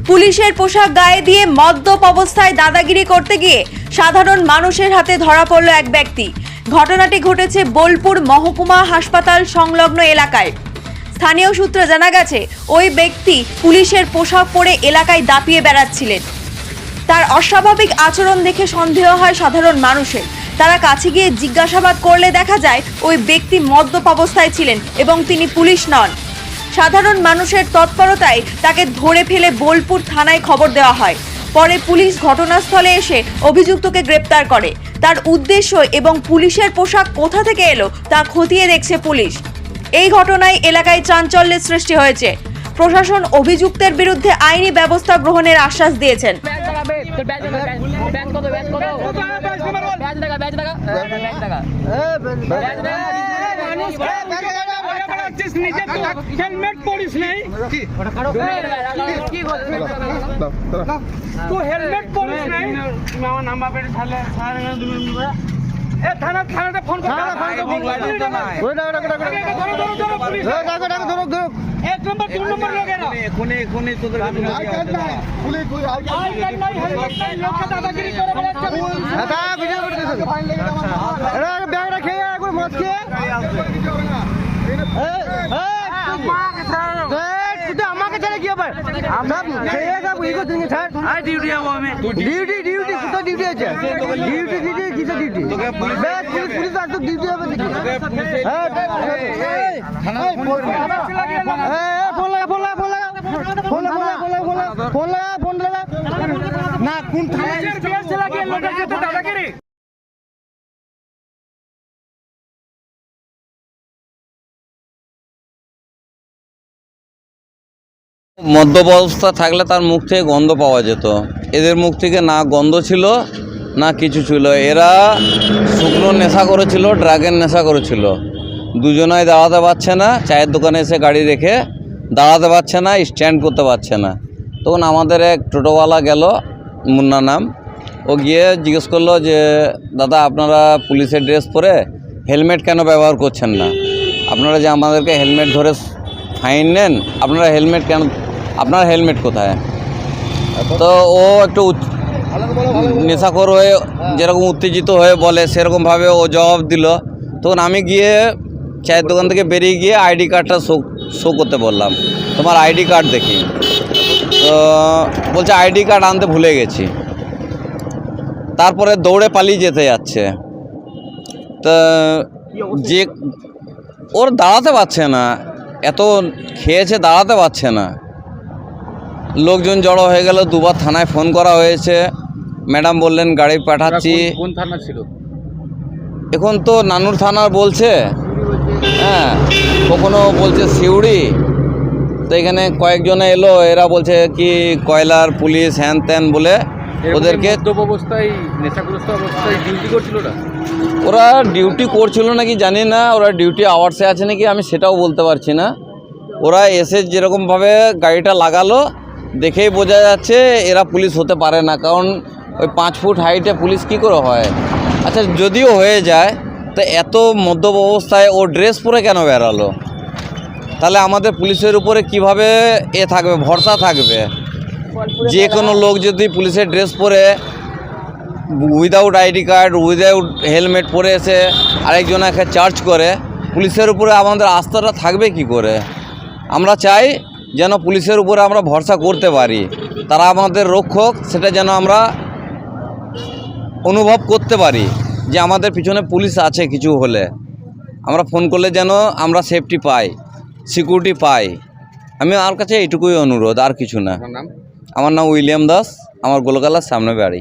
পুলিশের পোশাক গায়ে দিয়ে মদ্যপ অবস্থায় দাদাগিরি করতে গিয়ে সাধারণ মানুষের হাতে ধরা পড়ল এক ব্যক্তি। ঘটনাটি ঘটেছে বোলপুর মহকুমা হাসপাতাল সংলগ্ন এলাকায়। স্থানীয় সূত্রে জানা গেছে ওই ব্যক্তি পুলিশের পোশাক পরে এলাকায় দাপিয়ে বেড়াচ্ছিলেন। তার অস্বাভাবিক আচরণ দেখে সন্দেহ হয় সাধারণ মানুষের। তারা কাছে গিয়ে জিজ্ঞাসাবাদ করলে দেখা যায় ওই ব্যক্তি মদ্যপ অবস্থায় ছিলেন এবং তিনি পুলিশ নন। সাধারণ মানুষের তৎপরতায় তাকে ধরে ফেলে বোলপুর থানায় খবর দেওয়া হয়। পরে পুলিশ ঘটনাস্থলে এসে অভিযুক্তকে গ্রেপ্তার করে। তার উদ্দেশ্য এবং পুলিশের পোশাক কোথা থেকে এলো তা খতিয়ে দেখছে পুলিশ। এই ঘটনায় এলাকায় চাঞ্চল্যের সৃষ্টি হয়েছে। প্রশাসন অভিযুক্তের বিরুদ্ধে আইনি ব্যবস্থা গ্রহণের আশ্বাস দিয়েছেন। হেলমেট পরিস নাই তুই হেলমেট পরিস নাই আমার নাম্বার পেটে ছাড়লে এ থানাতে ফোন কর এক নম্বর 2 নম্বর লোক এরা এখনি তোদের পুলিশ লোক দাদাগিরি করে বেড়াচ্ছে দাদা ভিডিও করে দিছে এরা ব্যাগটা খেয়ে একবার মদ খেয়ে আমাকে ছেড়ে কি হবে আমরা খেয়ে সব ই করতে স্যার আই ডিউটি যাবো আমি ডিউটি কোথায় ডিউটি আছে ডিউটি কিসে ডিউটি পুলিশ আসতো ডিউটি হবে দেখি ফোন লাগা না কোন থানায় লাগিয়ে লোকের সাথে দাদাগিরি। মদ্যপ অবস্থা থাকলে তার মুখ থেকে গন্ধ পাওয়া যেত। এদের মুখ থেকে না গন্ধ ছিল না কিছু ছিল। এরা শুকনো নেশা করেছিল, ড্রাগের নেশা করেছিল। দুজনাই দাঁড়াতে পারছে না, চায়ের দোকানে এসে গাড়ি রেখে দাঁড়াতে পারছে না, স্ট্যান্ড করতে পারছে না। তখন আমাদের এক টোটোওয়ালা গেল, মুন্না নাম, ও গিয়ে জিজ্ঞেস করলো যে দাদা আপনারা পুলিশের ড্রেস পরে হেলমেট কেন ব্যবহার করছেন না? আপনারা যে আমাদেরকে হেলমেট ধরে ফাইন নেন, আপনারা হেলমেট কেন, আপনার হেলমেট কোথায়? তো ও একটু নেশাখোর হয়ে যেরকম উত্তেজিত হয়ে বলে সেরকমভাবে ও জবাব দিল। তখন আমি গিয়ে চায়ের দোকান থেকে বেরিয়ে গিয়ে আইডি কার্ডটা শো করতে বললাম, তোমার আইডি কার্ড দেখি। তো বলছে আইডি কার্ড আনতে ভুলে গেছি। তারপরে দৌড়ে পালিয়ে যেতে যাচ্ছে। তা যে ওর দাঁড়াতে পারছে না, এত খেয়েছে দাঁড়াতে পারছে না। লোকজন জড়ো হয়ে গেল, দুবার থানায় ফোন করা হয়েছে। ম্যাডাম বললেন গাড়ি পাঠাচ্ছি। কোন থানা ছিল? এখন তো নানুর থানা বলছে, হ্যাঁ, কখনো বলছে সিউড়ি। তো এখানে কয়েকজনে এলো, এরা বলছে কি কয়লার পুলিশ হ্যান ত্যান বলে ওদেরকে। অবস্থায় নেশাগ্রস্ত অবস্থায় ডিউটি করছিল না? ওরা ডিউটি করছিল নাকি জানি না, ওরা ডিউটি আওয়ার্সে আছে নাকি আমি সেটাও বলতে পারছি না। ওরা এসে যেরকমভাবে গাড়িটা লাগালো দেখেই বোঝা যাচ্ছে এরা পুলিশ হতে পারে না, কারণ ওই 5 ফুট হাইটে পুলিশ কি করে হয়? আচ্ছা যদিও হয়ে যায় তো এত মদ্যপ অবস্থায় ও ড্রেস পরে কেন বেরালো? তাহলে আমাদের পুলিশের উপরে কিভাবে থাকবে, ভরসা থাকবে? যে কোনো লোক যদি পুলিশের ড্রেস পরে without ID card, without helmet পরে এসে আরেকজনকে চার্জ করে, পুলিশের উপরে আমাদের আস্থাটা থাকবে কি করে? আমরা চাই যেন পুলিশের উপরে আমরা ভরসা করতে পারি, তারা আমাদের রক্ষক, সেটা যেন আমরা অনুভব করতে পারি যে আমাদের পিছনে পুলিশ আছে। কিছু হলে আমরা ফোন করলে যেন আমরা সেফটি পাই, সিকিউরিটি পাই। আমি আমার কাছে এইটুকুই অনুরোধ, আর কিছু না। আমার নাম উইলিয়াম দাস, আমার গোলকালার সামনে বাড়ি।